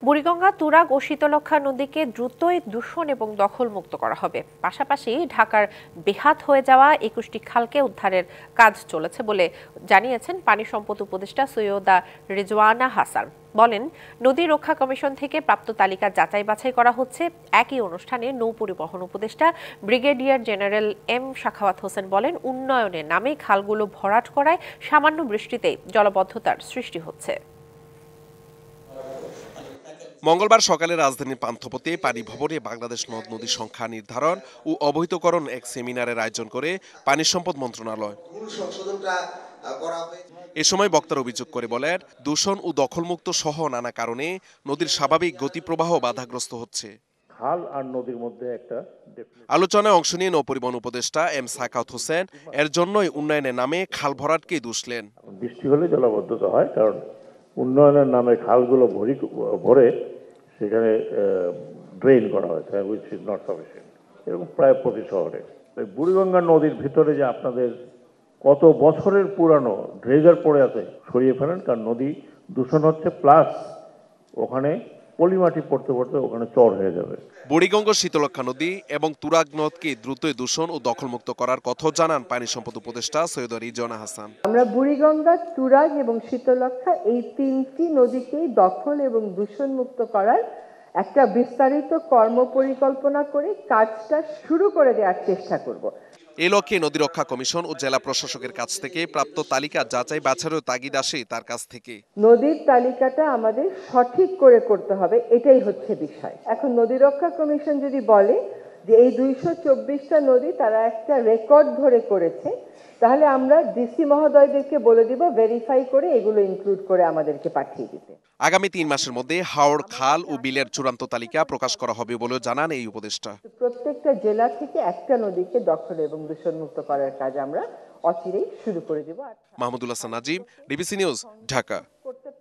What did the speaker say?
বুড়িগঙ্গা, তুরাগ ও শীতলক্ষ্যা নদীকে দ্রুতই দূষণ এবং দখলমুক্ত করা হবে। পাশাপাশি ঢাকার বেহাত হয়ে যাওয়া ২১টি খালকে উদ্ধারের কাজ চলেছে বলে জানিয়েছেন পানি সম্পদ উপদেষ্টা সৈয়দা রিজওয়ানা হাসান। বলেন, নদী রক্ষা কমিশন থেকে প্রাপ্ত তালিকা যাচাই বাছাই করা হচ্ছে। একই অনুষ্ঠানে নৌ পরিবহন উপদেষ্টা brigadier general M Sakhawat Hossain বলেন, উন্নয়নের নামে খালগুলো ভরাট করায় সামান্য বৃষ্টিতেই জলাবদ্ধতার সৃষ্টি হচ্ছে। মঙ্গলবার সকালে রাজধানীর পান্থপথে পানি ভবনে বাংলাদেশ নদ নদীর সংখ্যা নির্ধারণ ও অবহিতকরণ এক সেমিনারের আয়োজন করে পানি সম্পদ মন্ত্রণালয়। এ সময় বক্তারা অভিযোগ করে বলেন, দূষণ ও দখলমুক্ত সহ নানা কারণে নদীর স্বাভাবিক গতিপ্রবাহ বাধাগ্রস্ত হচ্ছে। খাল আর নদীর মধ্যে একটা আলোচনায় অংশ নিয়ে নৌপরিবহন উপদেষ্টা এম সাখাওয়াত হোসেন এর জন্যই উন্নয়নের নামে খাল ভরাটকেই দুষলেন। বৃষ্টি হলে জলাবদ্ধতা হয়, কারণ উন্নয়নের নামে খালগুলো ভরে সেখানে ড্রেন করা হয়, হুইচ ইজ নট সাফিসিয়েন্ট। এরকম প্রায় প্রতি শহরে। বুড়িগঙ্গা নদীর ভিতরে যে আপনাদের কত বছরের পুরানো ড্রেজার পড়ে আছে, সরিয়ে ফেলেন, কারণ নদী দূষণ হচ্ছে, প্লাস ওখানে পলিমাটি পড়তে পড়তে ওখানে চর হয়ে যাবে। বুড়িগঙ্গা, শীতলক্ষ্যা নদী এবং তুরাগ নদকে দ্রুতই দূষণ ও দখলমুক্ত করার কথা জানান পানি সম্পদ উপদেষ্টা সৈয়দা রিজওয়ানা হাসান। আমরা বুড়িগঙ্গা, তুরাগ এবং শীতলক্ষ্যা এই তিনটি নদীকেই দখল এবং দূষণ মুক্ত করার একটা বিস্তারিত কর্ম পরিকল্পনা করে কাজটা শুরু করে দেওয়ার চেষ্টা করব। এই লক্ষ্যে নদী রক্ষা কমিশন ও জেলা প্রশাসকের কাছ থেকে প্রাপ্ত তালিকা যাচাই বাছাইয়ের তাগিদ আসে তার কাছ থেকে। নদীর তালিকাটা আমাদের সঠিক করে করতে হবে, এটাই হচ্ছে বিষয়। এখন নদী রক্ষা কমিশন যদি বলে যে এই ২২৪টা নদী তারা একটা রেকর্ড ধরে করেছে, তাহলে আমরা ডিসি মহোদয়দেরকে বলে দিব ভেরিফাই করে এগুলো ইনক্লুড করে আমাদেরকে পাঠিয়ে দিতে। আগামী ৩ মাসের মধ্যে হাওড়, খাল ও বিলের চূড়ান্ত তালিকা প্রকাশ করা হবে বলে জানান এই উপদেষ্টা। প্রত্যেকটা জেলা থেকে একটা নদীকে দখল এবং দূষণমুক্ত করার কাজ আমরা অচিরেই শুরু করে দেব। Mahmudul Hasan Nazim, DBC news, Dhaka.